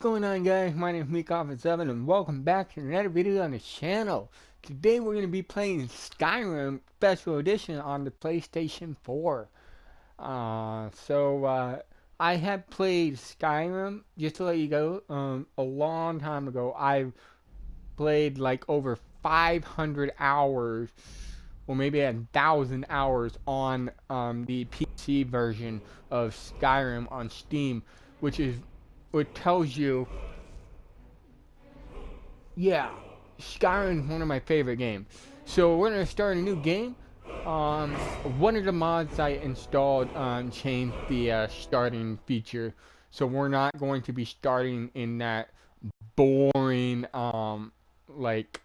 going on, guys? My name is Meekoff7 and welcome back to another video on the channel. Today we're going to be playing Skyrim Special Edition on the PlayStation 4. I have played Skyrim, just to let you go, a long time ago. I played like over 500 hours, or maybe 1,000 hours on the PC version of Skyrim on Steam, which tells you, yeah, Skyrim is one of my favorite games. So we're gonna start a new game. One of the mods I installed changed the starting feature, so we're not going to be starting in that boring like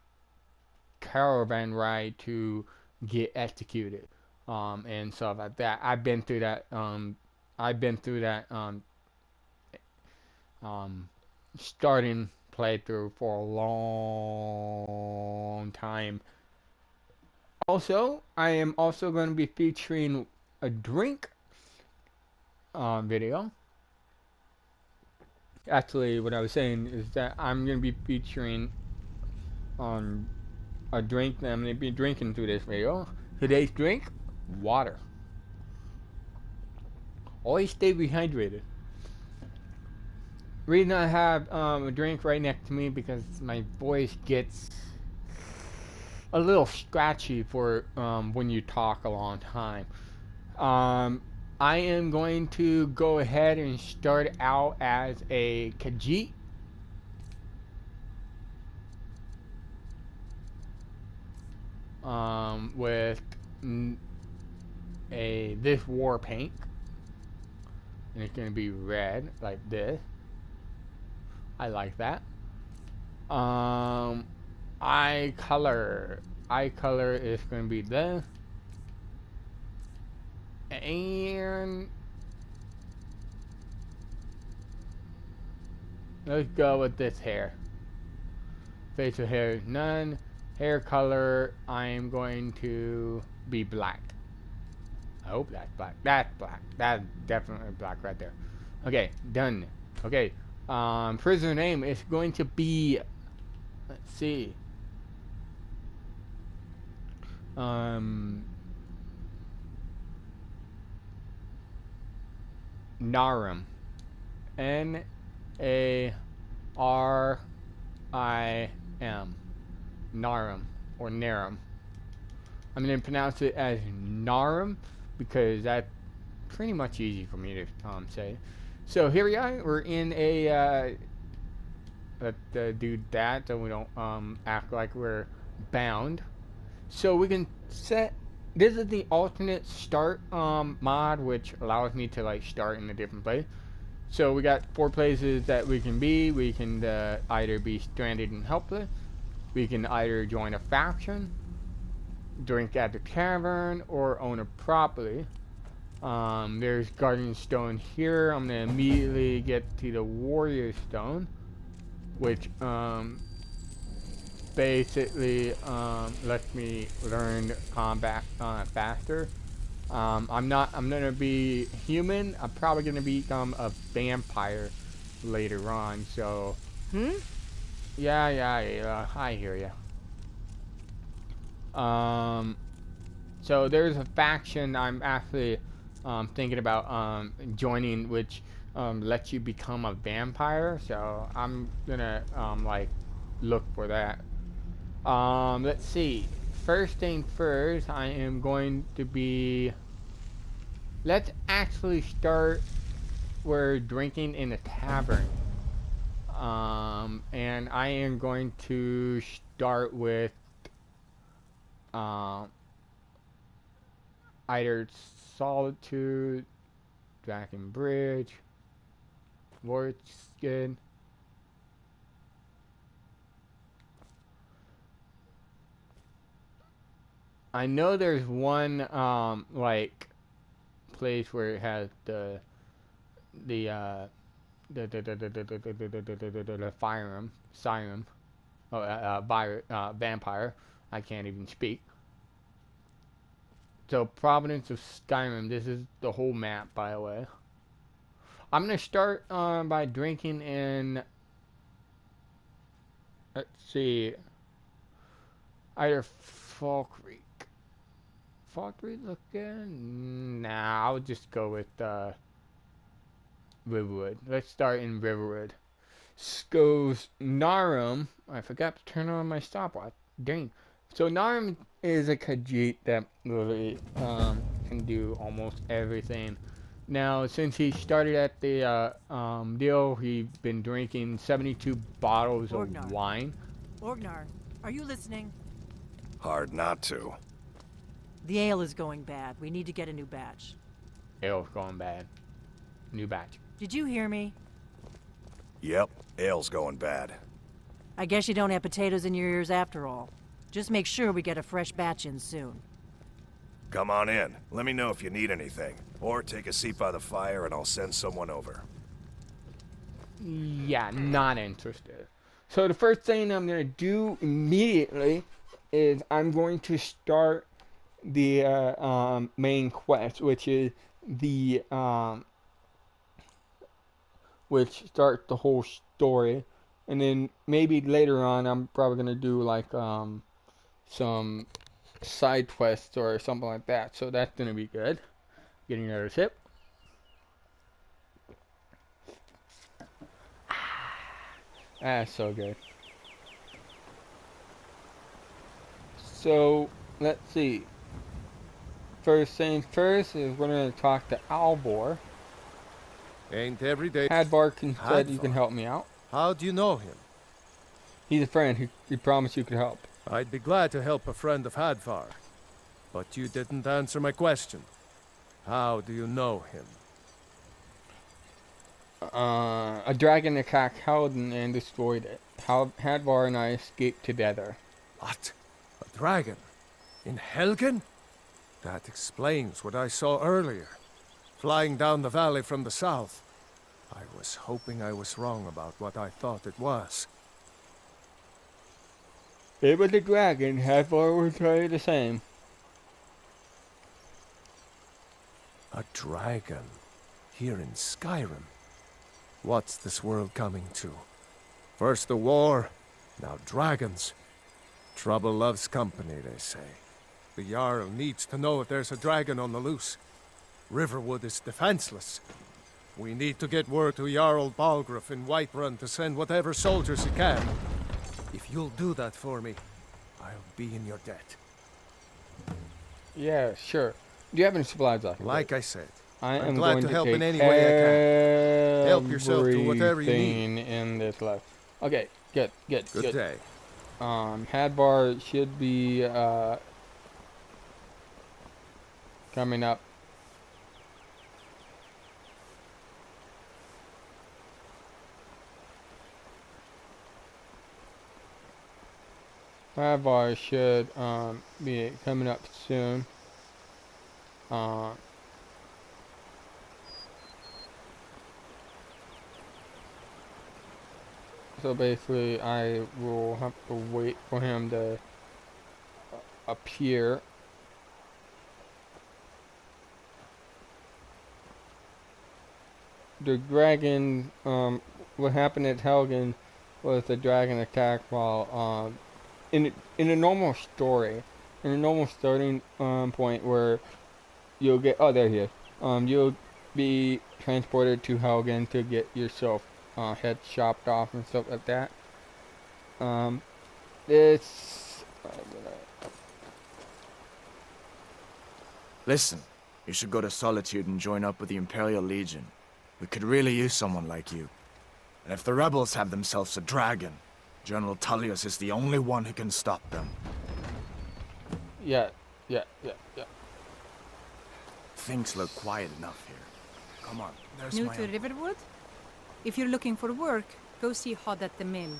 caravan ride to get executed and stuff like that. I've been through that. Um, Starting playthrough for a long time. Also, I am also going to be featuring a drink video. Actually, what I was saying is that I'm going to be featuring a drink that I'm going to be drinking through this video. Today's drink, water. Always stay rehydrated. Reason I have a drink right next to me because my voice gets a little scratchy for when you talk a long time. I am going to go ahead and start out as a Khajiit. With this war paint, and it's gonna be red like this. I like that. Eye color is gonna be this, and let's go with this hair. Facial hair, none. Hair color, I am going to be black. I hope that's black. That's black. That's definitely black right there. Okay, done. Okay, prisoner name is going to be, let's see, Narim. N-A-R-I-M. Narim, or Narim. I'm going to pronounce it as Narim because that's pretty much easy for me to say. So here we are. We're in a let's do that so we don't act like we're bound. So we can set. This is the alternate start mod, which allows me to like start in a different place. So we got 4 places that we can be. We can either be stranded and helpless. We can either join a faction, drink at the tavern, or own a property. There's Guardian Stone here. I'm gonna immediately get to the Warrior Stone, which basically lets me learn combat faster. I'm gonna be human. I'm probably gonna become a vampire later on. So, yeah. I hear ya. So there's a faction I'm actually thinking about joining, which lets you become a vampire. So I'm gonna like look for that. Let's see. First thing first, I am going to be. Let's actually start. We're drinking in a tavern. And I am going to start with either Solitude, Dragon Bridge, Lordskin. I know there's one like place where it has the Skyrim, vampire. I can't even speak. So Providence of Skyrim. This is the whole map, by the way. I'm gonna start by drinking in let's see. Either Fall Creek. Fall Creek looking? Nah, I'll just go with Riverwood. Let's start in Riverwood. Goes Narim. I forgot to turn on my stopwatch. Dang. So Narim is a Khajiit that really can do almost everything. Now, since he started at the deal, he's been drinking 72 bottles of wine. Orgnar, are you listening? Hard not to. The ale is going bad. We need to get a new batch. Ale's going bad. New batch. Did you hear me? Yep, ale's going bad. I guess you don't have potatoes in your ears after all. Just make sure we get a fresh batch in soon. Come on in. Let me know if you need anything. Or take a seat by the fire and I'll send someone over. Yeah, not interested. So the first thing I'm going to do immediately is I'm going to start the main quest, which is the which starts the whole story, and then maybe later on I'm probably gonna do like some side quests or something like that. So that's gonna be good. Getting another sip. That's so good. So let's see. First things first is we're gonna talk to Albor. Ain't every day. Hadvar said you can help me out. How do you know him? He's a friend. He promised you could help. I'd be glad to help a friend of Hadvar. But you didn't answer my question. How do you know him? A dragon attacked Helden and destroyed it. Hadvar and I escaped together. What? A dragon? In Helgen? That explains what I saw earlier. Flying down the valley from the south. I was hoping I was wrong about what I thought it was. It was a dragon. Hadvar will tell you the same. A dragon? Here in Skyrim? What's this world coming to? First the war, now dragons. Trouble loves company, they say. The Jarl needs to know if there's a dragon on the loose. Riverwood is defenseless. We need to get word to Jarl Balgruuf in Whiterun to send whatever soldiers he can. If you'll do that for me, I'll be in your debt. Yeah, sure. Do you have any supplies left? Like I said, I'm glad going to to help take in any way I can. Help yourself to whatever you everything need. in this left. Okay, good. Good day. Hadvar should be coming up. Hadvar should be coming up soon. So basically, I will have to wait for him to appear. The dragon, what happened at Helgen was the dragon attack while, in a normal story, in a normal starting point where you'll get, oh there he is, you'll be transported to Helgen to get yourself head chopped off and stuff like that. Listen, you should go to Solitude and join up with the Imperial Legion. We could really use someone like you. And if the rebels have themselves a dragon, General Tullius is the only one who can stop them. Yeah. Things look quiet enough here. Come on, there's New my to uncle. Riverwood? If you're looking for work, go see Hod at the mill.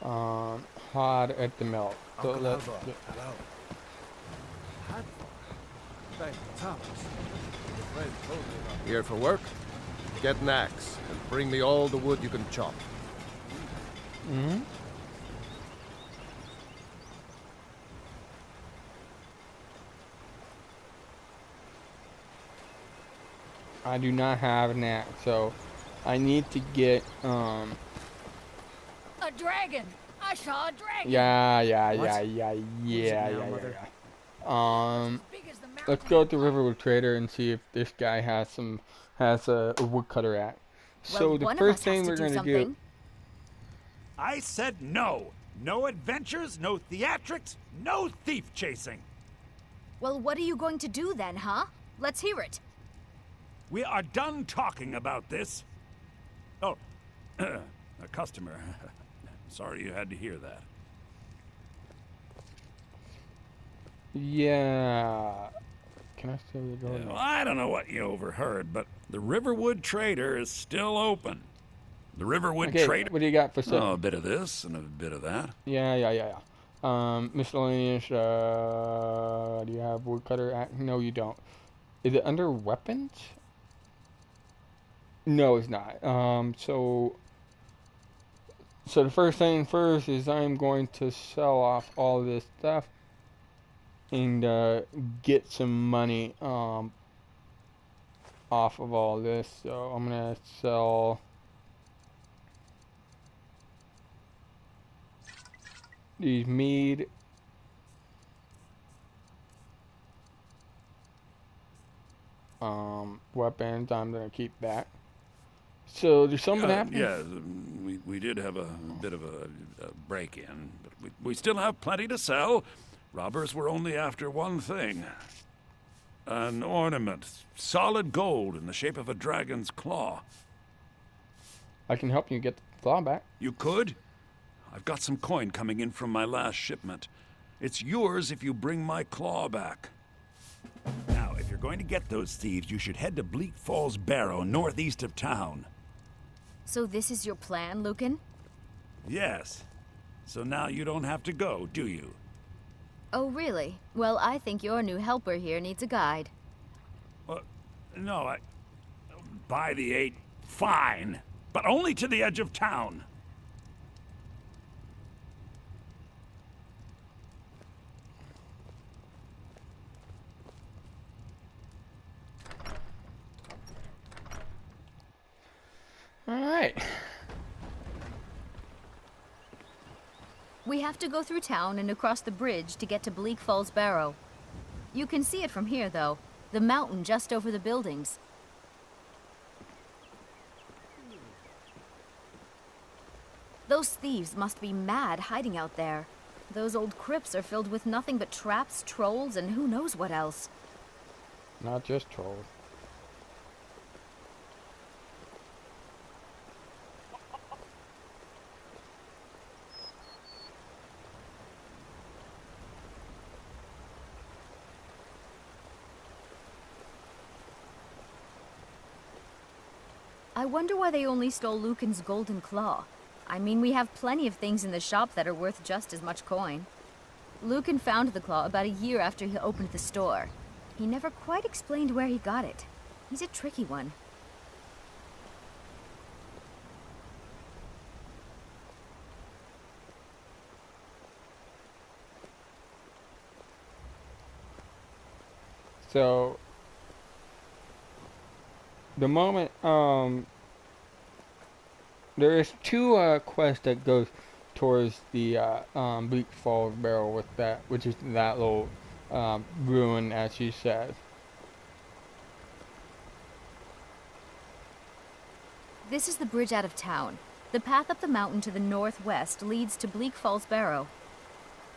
Hard at the mill. So Uncle let's Hadvar, hello. Thank Thomas. Here for work? Get an axe and bring me all the wood you can chop. I do not have an axe, so I need to get A a dragon! I saw a dragon! Yeah. Let's go to Riverwood Trader and see if this guy has a woodcutter axe. So the first thing we're gonna do. I said no. No adventures, no theatrics, no thief chasing. Well, what are you going to do then, huh? Let's hear it. We are done talking about this. Oh, a customer. Sorry you had to hear that. Yeah. Can I still go? Well, I don't know what you overheard, but the Riverwood Trader is still open. The Riverwood Trader. What do you got for sale? Oh, a bit of this and a bit of that. Yeah. Miscellaneous. Do you have woodcutter axe? No, you don't. Is it under weapons? No, it's not. So the first thing first is I'm going to sell off all this stuff and get some money off of all this. So I'm gonna sell these mead. Weapons, I'm gonna keep that. So there's something happening? Yeah, we did have a bit of a break-in, but we still have plenty to sell. Robbers were only after one thing. An ornament, solid gold in the shape of a dragon's claw. I can help you get the claw back. You could? I've got some coin coming in from my last shipment. It's yours if you bring my claw back. Now, if you're going to get those thieves, you should head to Bleak Falls Barrow, northeast of town. So this is your plan, Lucan? Yes. So now you don't have to go, do you? Oh, really? Well, I think your new helper here needs a guide. No, by the 8, fine. But only to the edge of town. Alright. We have to go through town and across the bridge to get to Bleak Falls Barrow. You can see it from here, though. The mountain just over the buildings. Those thieves must be mad hiding out there. Those old crypts are filled with nothing but traps, trolls, and who knows what else. Not just trolls. I wonder why they only stole Lucan's golden claw. I mean, we have plenty of things in the shop that are worth just as much coin. Lucan found the claw about a year after he opened the store. He never quite explained where he got it. He's a tricky one. So the moment there is two quests that goes towards the Bleak Falls Barrel with that, which is that little ruin, as she says. This is the bridge out of town. The path up the mountain to the northwest leads to Bleak Falls Barrow.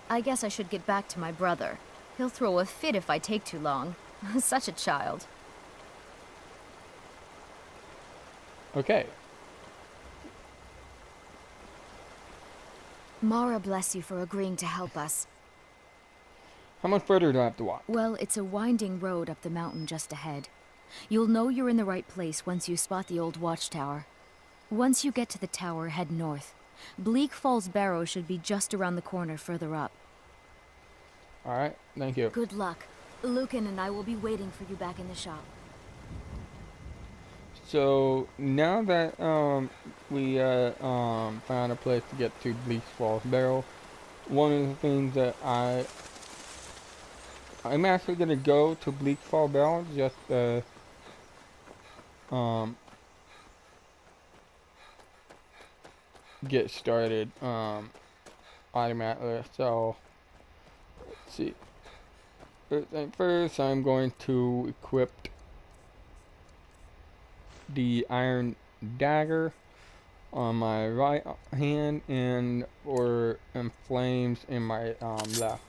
I guess I should get back to my brother. He'll throw a fit if I take too long. Such a child. Okay. Mara bless you for agreeing to help us. How much further do I have to walk? Well, it's a winding road up the mountain just ahead. You'll know you're in the right place once you spot the old watchtower. Once you get to the tower, head north. Bleak Falls Barrow should be just around the corner further up. Alright, thank you. Good luck. Lucan and I will be waiting for you back in the shop. So now that we found a place to get to Bleak Falls Barrel, one of the things that I'm actually gonna go to Bleak Falls Barrel just get started automatically. So let's see. First thing first, I'm going to equip the iron dagger on my right hand and flames in my left.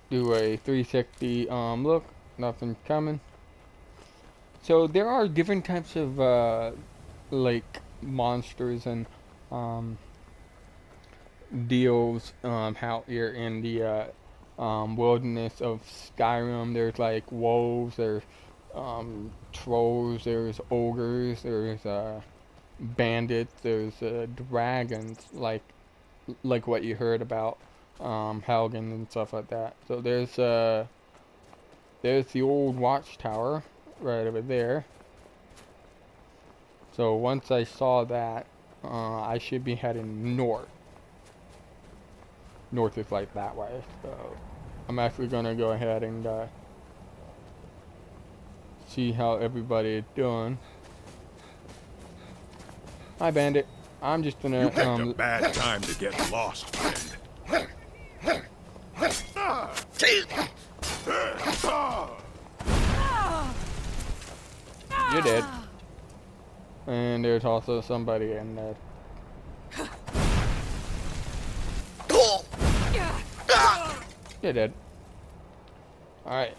Do a 360 look, nothing coming. So there are different types of like monsters and deals out here in the wilderness of Skyrim. There's like wolves, there's trolls, there's ogres, there's bandits, there's dragons, like what you heard about Helgen and stuff like that. So there's the old watchtower right over there. So once I saw that, I should be heading north. North is like that way. So I'm actually gonna go ahead and see how everybody is doing. Hi, Bandit. I'm just gonna. You picked a bad time to get lost, friend. You're dead. And there's also somebody in there. You're dead. Alright.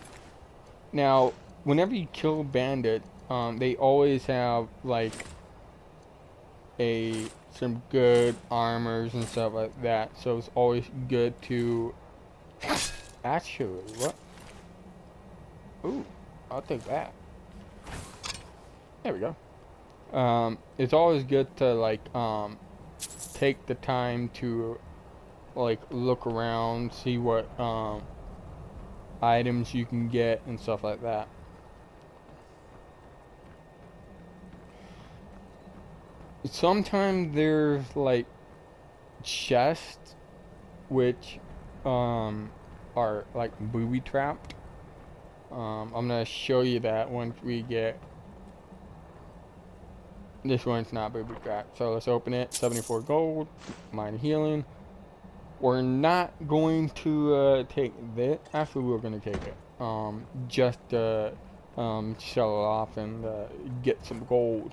Now, whenever you kill bandit, they always have like some good armors and stuff like that. So it's always good to actually what? Ooh, I'll take that. There we go. It's always good to like take the time to like look around, see what items you can get and stuff like that. Sometimes there's like chests which are like booby trapped. I'm gonna show you that once we get. This one's not booby trapped, so let's open it. 74 gold, mine healing. We're not going to take this. Actually, we're going to take it. Just to sell it off and get some gold.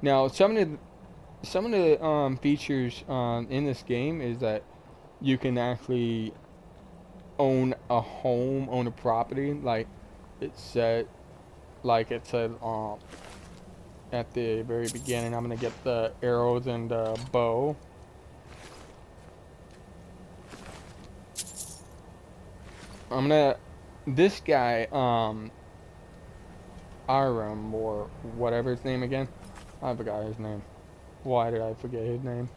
Now, some of the features in this game is that you can actually own a home, own a property, like it said at the very beginning. I'm gonna get the arrows and the bow. This guy, Aram, or whatever his name again. I forgot his name. Why did I forget his name?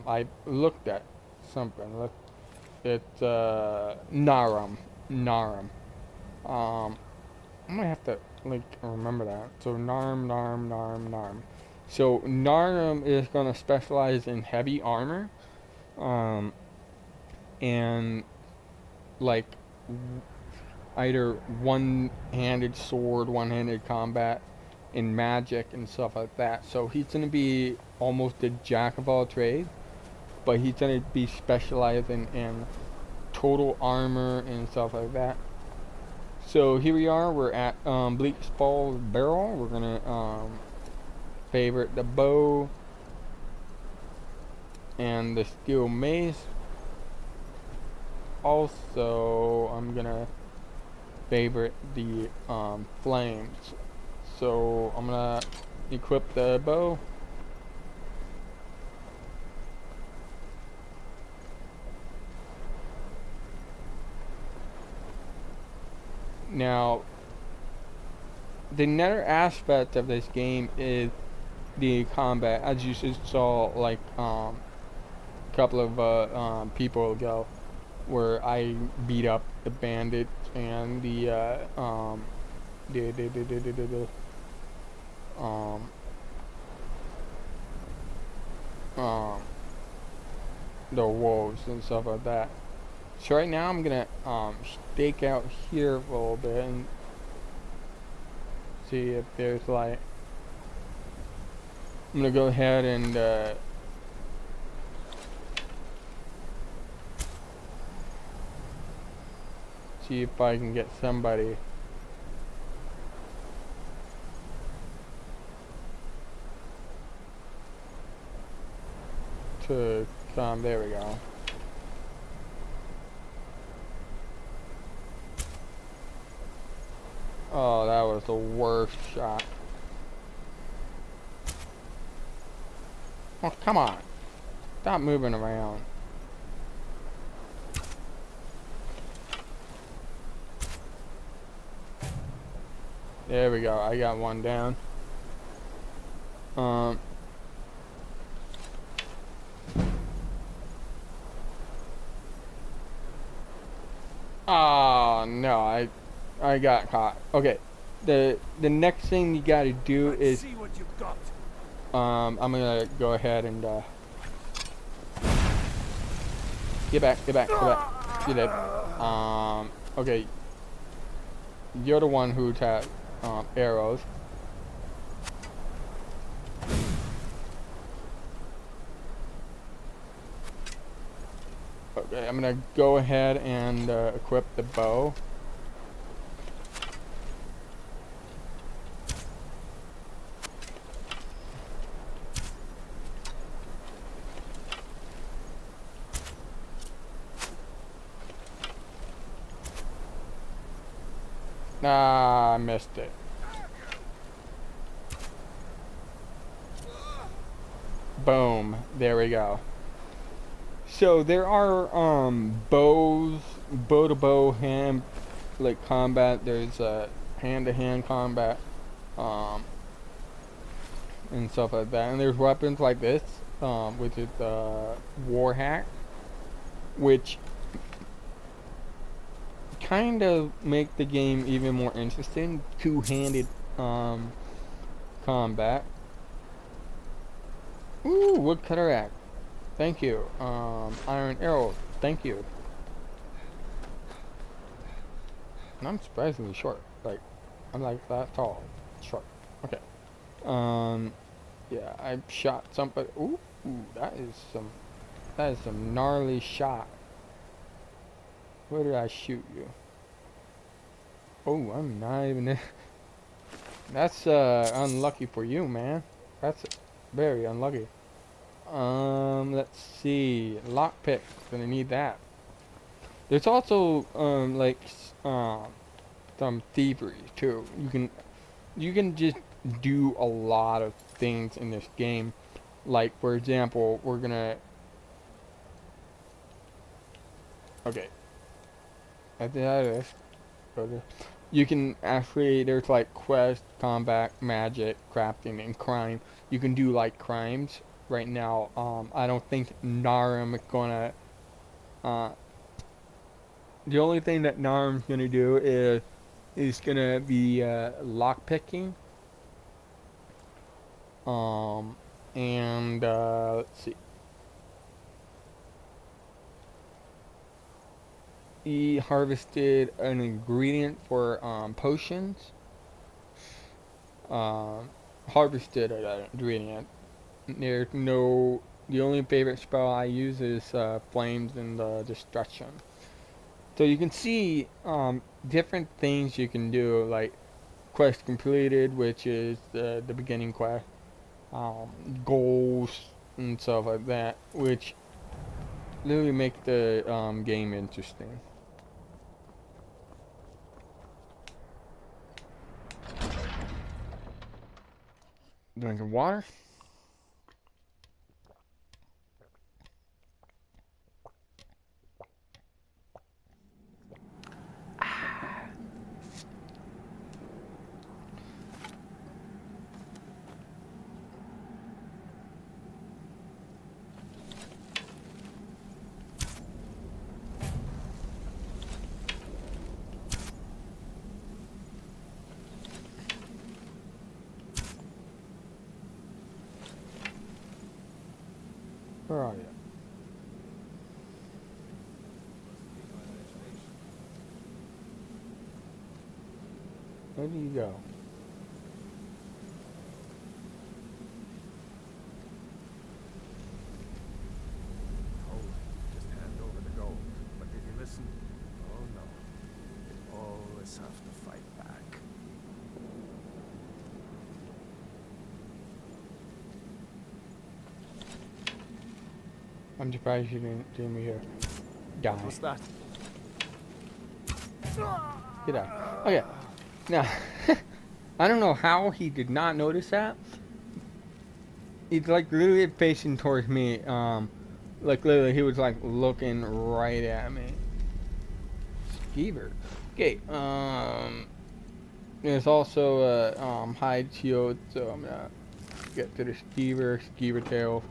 I looked at something. It's Narim. I'm gonna have to like remember that. So Narim. So Narim is gonna specialize in heavy armor, and like either one-handed sword, one-handed combat, in magic and stuff like that. So he's gonna be almost a jack of all trades, but he's gonna be specializing in total armor and stuff like that. So here we are, we're at Bleak's Falls Barrel. We're gonna favorite the bow and the steel mace. Also, I'm gonna favorite the flames. So I'm gonna equip the bow. Now, the nether aspect of this game is the combat, as you just saw like a couple of people ago, where I beat up the bandits and the um, the wolves and stuff like that. So right now I'm gonna stake out here for a little bit and see if there's like. I'm gonna go ahead and see if I can get somebody to come. There we go. Oh, that was the worst shot. Oh, come on. Stop moving around. There we go. I got one down. Oh no, I got caught. Okay. The next thing you gotta do is See what you've got. I'm gonna go ahead and get back. Get it. Okay. You're the one who's had arrows. Okay, I'm gonna go ahead and equip the bow. Ah, I missed it. Boom. There we go. So there are bows, bow to bow, hand like combat. There's hand to hand combat, and stuff like that. And there's weapons like this, which is the war hack, which kind of make the game even more interesting. Two-handed combat. Ooh, woodcutter axe. Thank you. Iron arrow. Thank you. And I'm surprisingly short. Like, I'm like that tall. Short. Okay. Yeah, I shot somebody. Ooh, that is some gnarly shot. Where did I shoot you? Oh, I'm not even there. That's unlucky for you, man. That's very unlucky. Let's see. Lockpick. Gonna need that. There's also like some thievery too. You can just do a lot of things in this game. Like, for example, we're gonna. Okay. At the end of this, you can actually, there's like quest, combat, magic, crafting, and crime. You can do like crimes right now. I don't think Narim is gonna. The only thing that Narim's gonna do is gonna be lockpicking. And let's see. He harvested an ingredient for potions. Harvested an ingredient. There's no. The only favorite spell I use is flames and destruction. So you can see different things you can do, like quest completed, which is the beginning quest, goals and stuff like that, which literally make the game interesting. Drinking water. Where are you? Where do you go? Just hand over the gold. But did you listen? Oh no. You always have to fight back. I'm surprised you didn't see me here. Die. What's that? Get out. Okay. Now, I don't know how he did not notice that. He's like literally facing towards me. Like literally he was like looking right at me. Skeever. Okay, there's also a hide shield, so I'm gonna get to the skeever tail.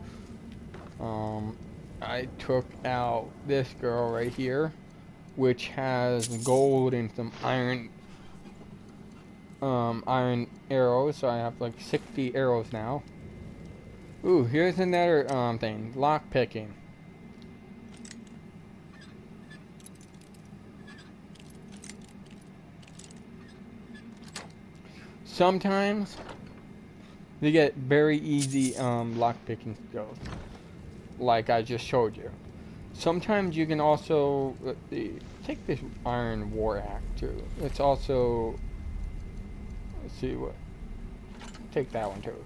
I took out this girl right here, which has gold and some iron arrows, so I have like 60 arrows now. Ooh, here's another thing, lock picking. Sometimes they get very easy lock picking skills, like I just showed you. Sometimes you can also take this iron war axe too. It's also, let's see what, take that one too.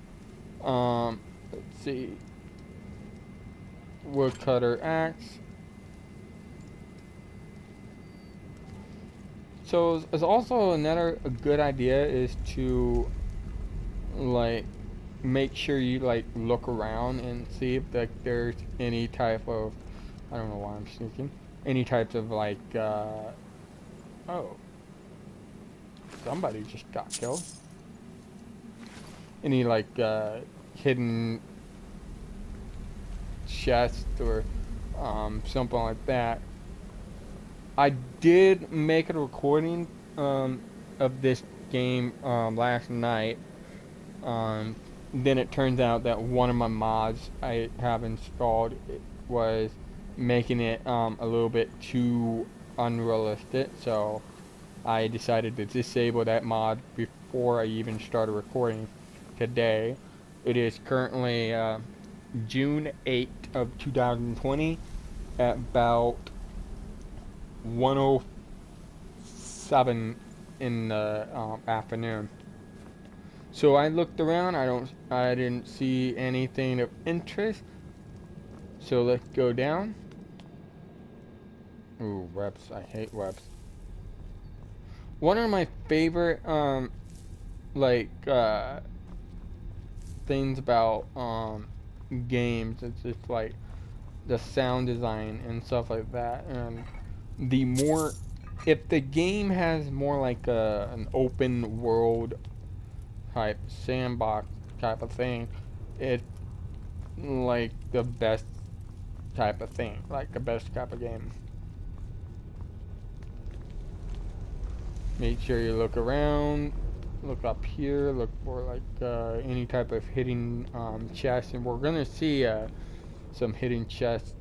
Let's see, woodcutter axe. So it's also another good idea is to like make sure you like look around and see if like there's any type of, I don't know why I'm sneaking, any types of like oh, somebody just got killed. Any like hidden chest or something like that. I did make a recording of this game last night. Then it turns out that one of my mods I have installed was making it a little bit too unrealistic, so I decided to disable that mod before I even started recording today. It is currently June 8th of 2020 at about 1:07 in the afternoon. So I looked around. I didn't see anything of interest. So let's go down. Ooh, webs. I hate webs. One of my favorite things about games is just like the sound design and stuff like that. And the more, if the game has more like an open world type sandbox type of thing, it's like the best type of thing, like the best type of game. Make sure you look around, look up here, look for like any type of hidden chests, and we're gonna see some hidden chests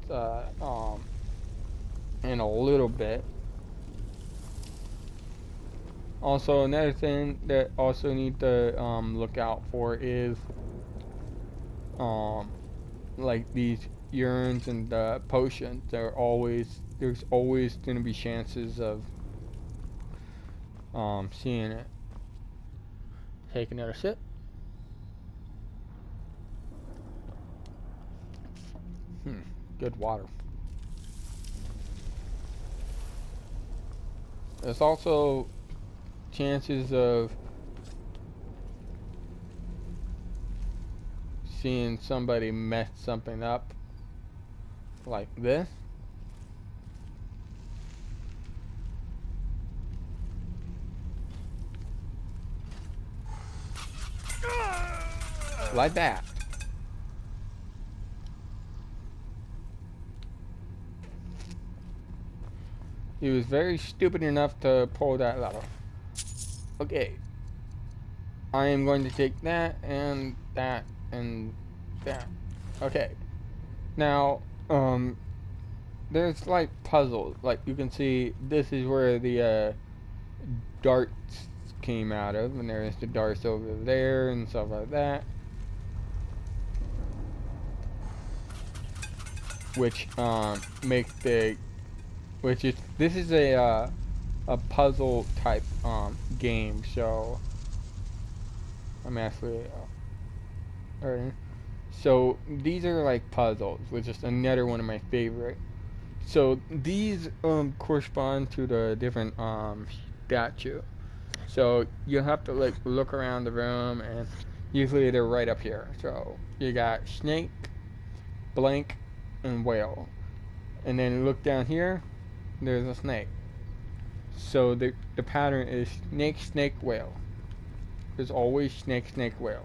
in a little bit. Also, another thing that also need to look out for is like these urns and potions. There's always going to be chances of seeing it. Take another sip. Good water. There's also chances of seeing somebody mess something up like this. Like that. He was very stupid enough to pull that lever. Okay. I am going to take that and that and that. Okay. Now, there's like puzzles. Like you can see, this is where the darts came out of, and there's the darts over there and stuff like that. Which make the, this is a puzzle type game. So I'm actually alright. So these are like puzzles, which is another one of my favorite. So these correspond to the different statue. So you have to like look around the room, and usually they're right up here. So you got snake, blank, and whale. And then look down here, there's a snake. So the pattern is snake, snake, whale. There's always snake, snake, whale.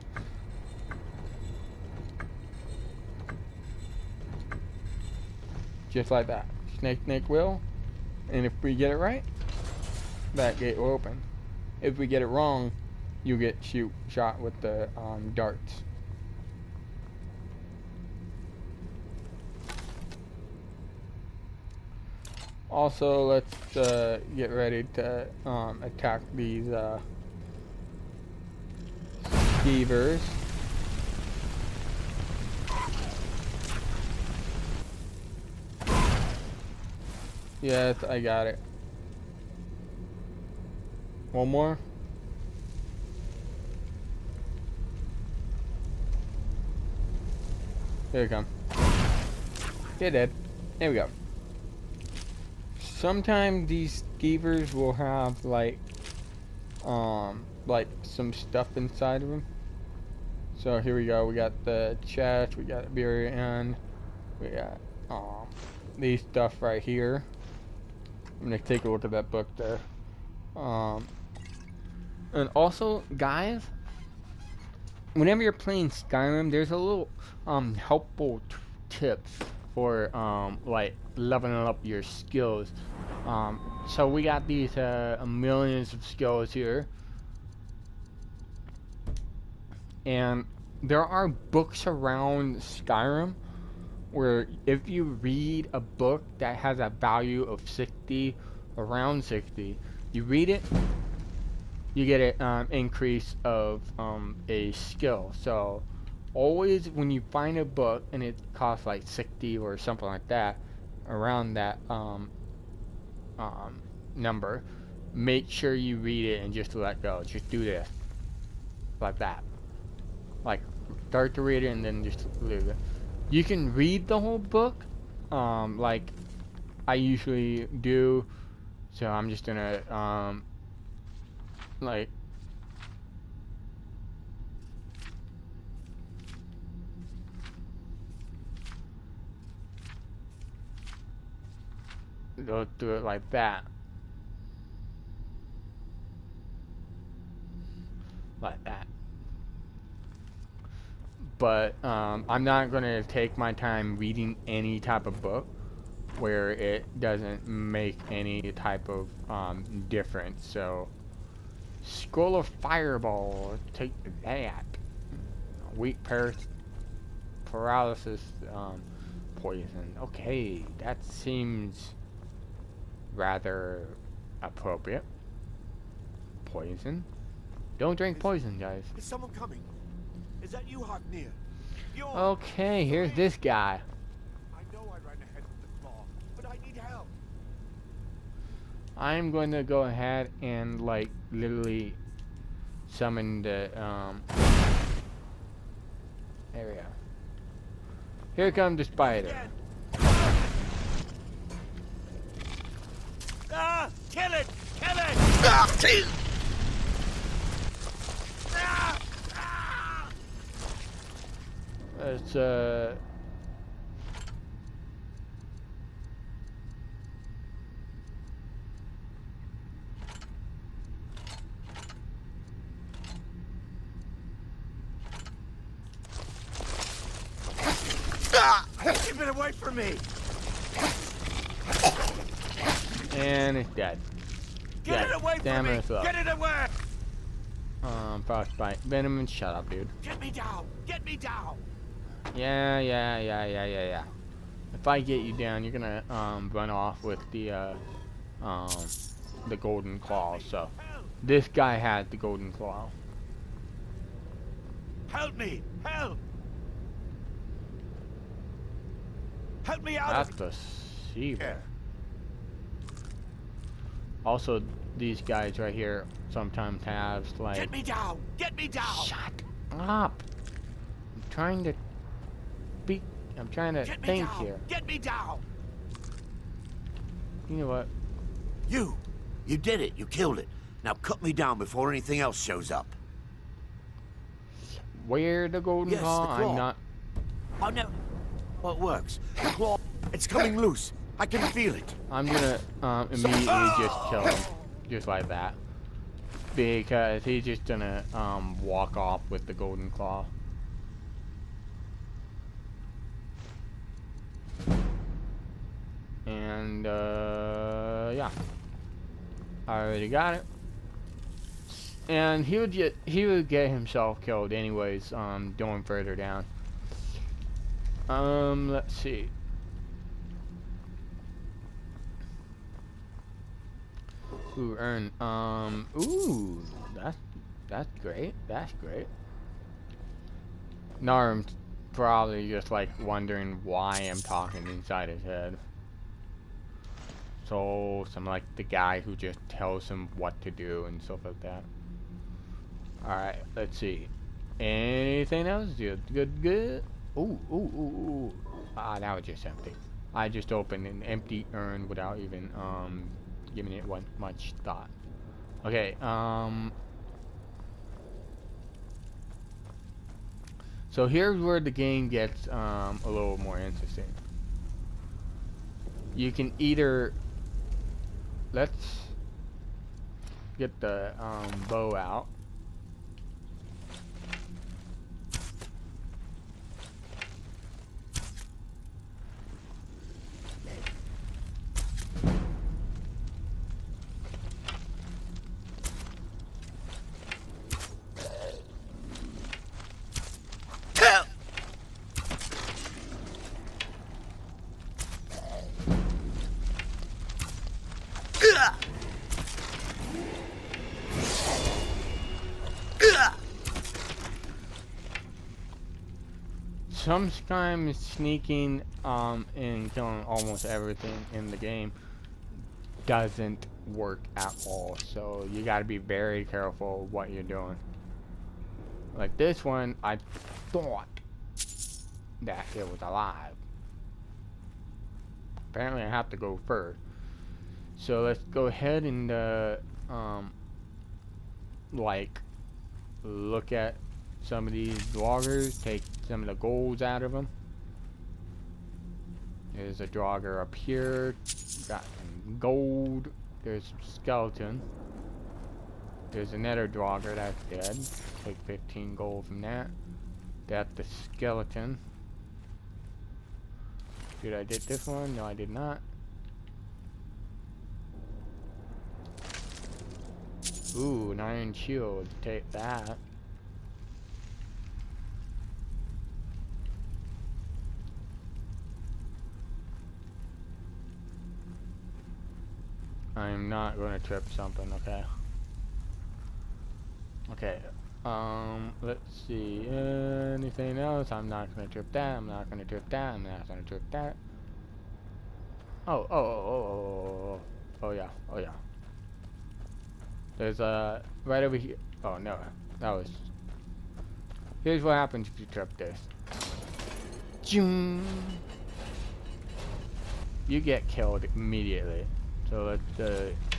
Just like that. Snake, snake, whale. And if we get it right, that gate will open. If we get it wrong, you get shot with the darts. Also, let's get ready to attack these skeevers. Yes, I got it. One more. Here we come. You're dead. There we go. Sometimes these skeevers will have like some stuff inside of them. So here we go. We got the chest. We got a beer end. We got these stuff right here. I'm gonna take a look at that book there. And also, guys, whenever you're playing Skyrim, there's a little helpful tips for like leveling up your skills. So we got these millions of skills here, and there are books around Skyrim where if you read a book that has a value of 60, around 60, you read it, you get an increase of a skill. So always when you find a book and it costs like 60 or something like that, around that number, make sure you read it and just let go. Just do this, like that. Like start to read it and then just leave it. You can read the whole book, like I usually do. So I'm just gonna like go through it like that. Like that. But I'm not going to take my time reading any type of book where it doesn't make any type of difference. So, Scroll of Fireball, take that. Weak paralysis poison. Okay, that seems rather appropriate. Poison. Don't drink poison, guys. Is someone coming? Is that you, Hognir? Okay, here's this guy. I know I ran ahead with the claw, but I need help. I'm going to go ahead and like literally summon the there we go. Here comes the spider. Ah! Kill it! Kill it! It's Keep it away from me! and it's dead. Get it away from me! Get it away! Frostbite. Venom, shut up, dude. Get me down! Get me down! Yeah. if I get you down, you're gonna run off with the golden claw. So this guy had the golden claw. Help me! Help! Help me out That's of the Seaver. Also, these guys right here sometimes have like. Get me down! Get me down! Shut up! I'm trying to speak. I'm trying to Get me think down! here. Get me down! You know what? You did it. You killed it. Now cut me down before anything else shows up. Where the golden Yes, claw? the claw. I'm not. Oh no. Well, it works. The claw. It's coming loose. I can feel it. I'm gonna immediately just kill him, just like that, because he's just gonna walk off with the golden claw. And yeah, I already got it. And he would get himself killed anyways. Going further down. Let's see. Ooh, earn. Ooh, that's great. That's great. Narim's probably just like wondering why I'm talking inside his head. So, I'm like the guy who just tells him what to do and stuff like that. Alright, let's see. Anything else? Good. Ooh. Ah, that was just empty. I just opened an empty urn without even, giving it much thought. Okay, so here's where the game gets, a little more interesting. You can either... Let's get the bow out. Some Skyrim sneaking and killing almost everything in the game doesn't work at all, so you gotta be very careful what you're doing. Like this one, I thought that it was alive. Apparently I have to go first. So let's go ahead and like look at some of these loggers, take some of the golds out of them. There's a drogger up here, got some gold. There's a skeleton. There's another drogger that's dead. Take 15 gold from that. That's the skeleton. Did I did this one? No, I did not. Ooh, an iron shield. Take that. I'm not going to trip something, okay? Okay, let's see, anything else? I'm not going to trip that, I'm not going to trip that, I'm not going to trip that. Oh yeah. There's right over here. Oh no, that was... Here's what happens if you trip this. You get killed immediately. So let's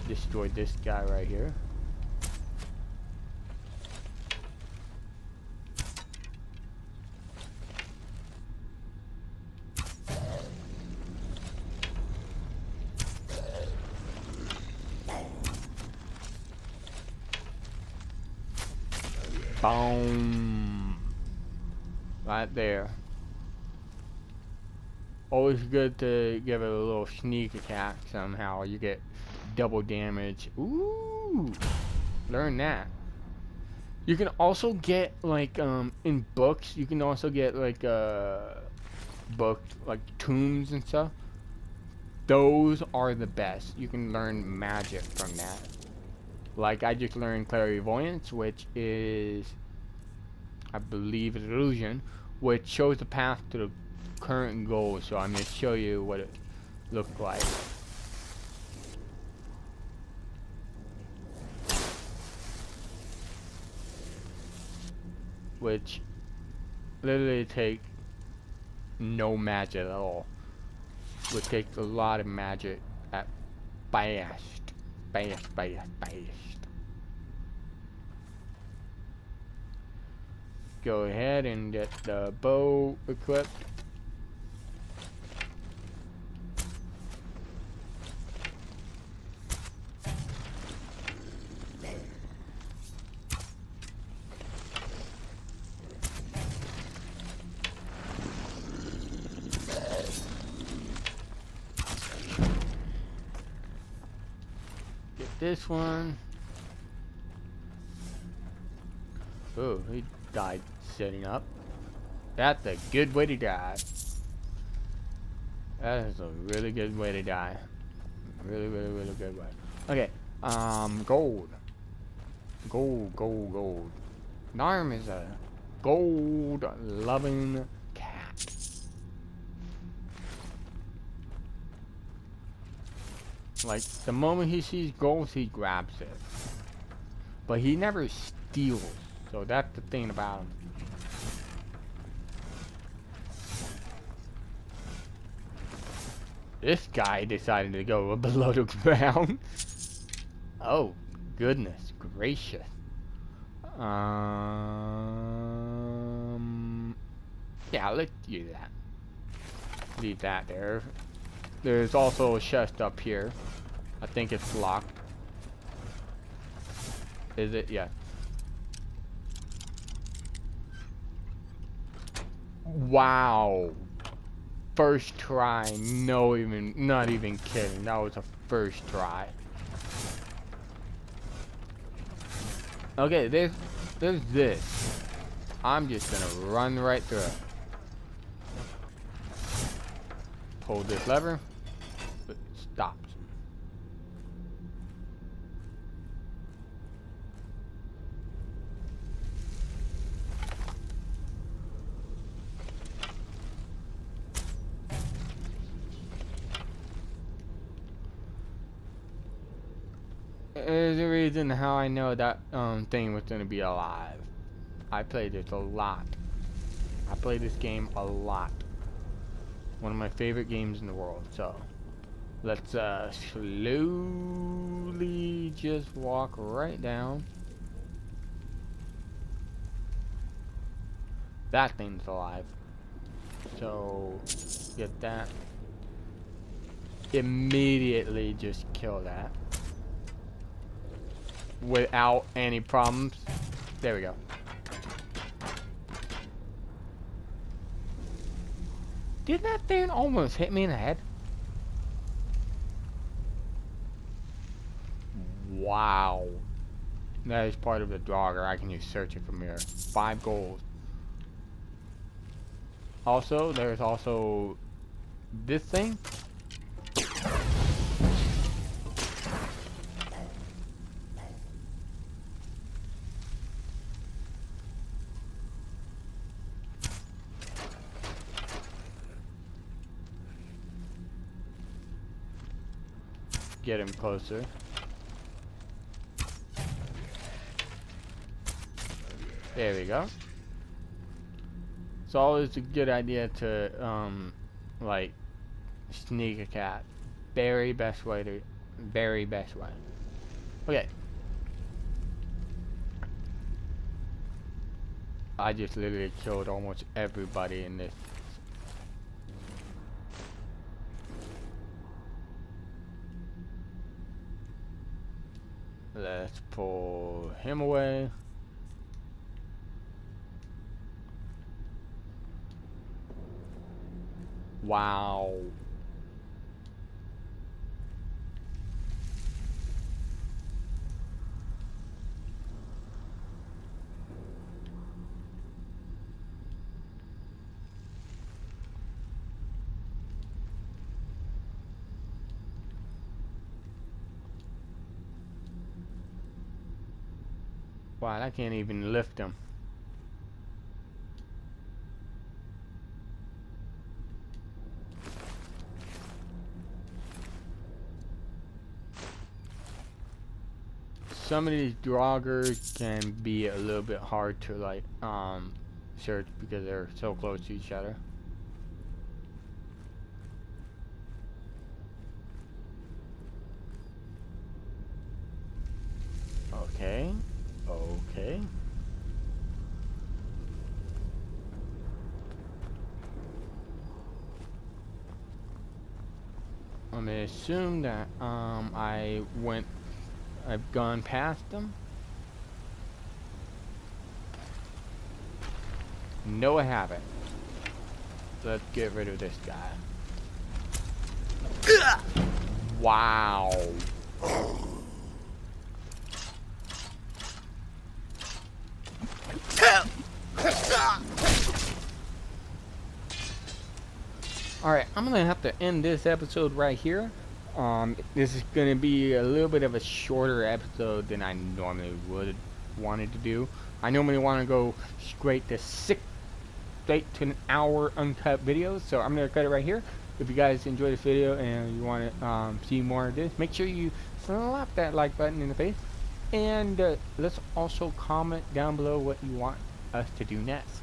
destroy this guy right here. Boom. Right there. Always good to give it a little sneak attack somehow. You get double damage. Ooh. Learn that. You can also get like in books, you can also get like books, like tombs and stuff. Those are the best. You can learn magic from that. Like, I just learned clairvoyance, which is, I believe, an illusion, which shows the path to the current goal. So I'm going to show you what it looked like. Which literally take no magic at all. Would take a lot of magic at best. Best. Go ahead and get the bow equipped. This one. Oh, he died sitting up. That's a good way to die. That is a really good way to die. Really good way. Okay, gold. Gold. Narim is a gold-loving cat. Like, the moment he sees gold, he grabs it. But he never steals. So that's the thing about him. This guy decided to go below the ground. Oh, goodness gracious. Yeah, let's do that. Leave that there. There's also a chest up here. I think it's locked. Is it? Yeah. Wow. First try. Not even kidding. That was a first try. Okay, there's this. I'm just gonna run right through it. Pull this lever. It stops. There's a reason how I know that thing was gonna be alive. I played this a lot. I played this game a lot. One of my favorite games in the world. So let's slowly just walk right down. That thing's alive. So get that. Immediately just kill that. Without any problems. There we go. Did that thing almost hit me in the head? Wow. That is part of the Draugr. I can just search it from here. 5 gold. Also, there's also this thing. Get him closer. There we go. It's always a good idea to like sneak a cat. Very best way. Okay. I just literally killed almost everybody in this. Let's pull him away. Wow. Wow, I can't even lift them. Some of these draugrs can be a little bit hard to like search because they're so close to each other. Okay. Okay. I'm gonna assume that I've gone past them. No, I haven't. Let's get rid of this guy. Wow. Alright, I'm gonna have to end this episode right here. This is gonna be a little bit of a shorter episode than I normally would wanted to do. I normally want to go straight to an hour uncut videos, so I'm gonna cut it right here. If you guys enjoyed this video and you want to see more of this, make sure you slap that like button in the face, and let's also comment down below what you want us to do next.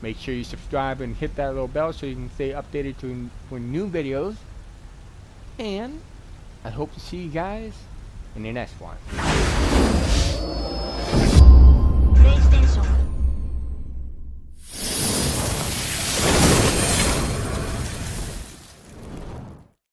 Make sure you subscribe and hit that little bell so you can stay updated for new videos. And I hope to see you guys in the next one.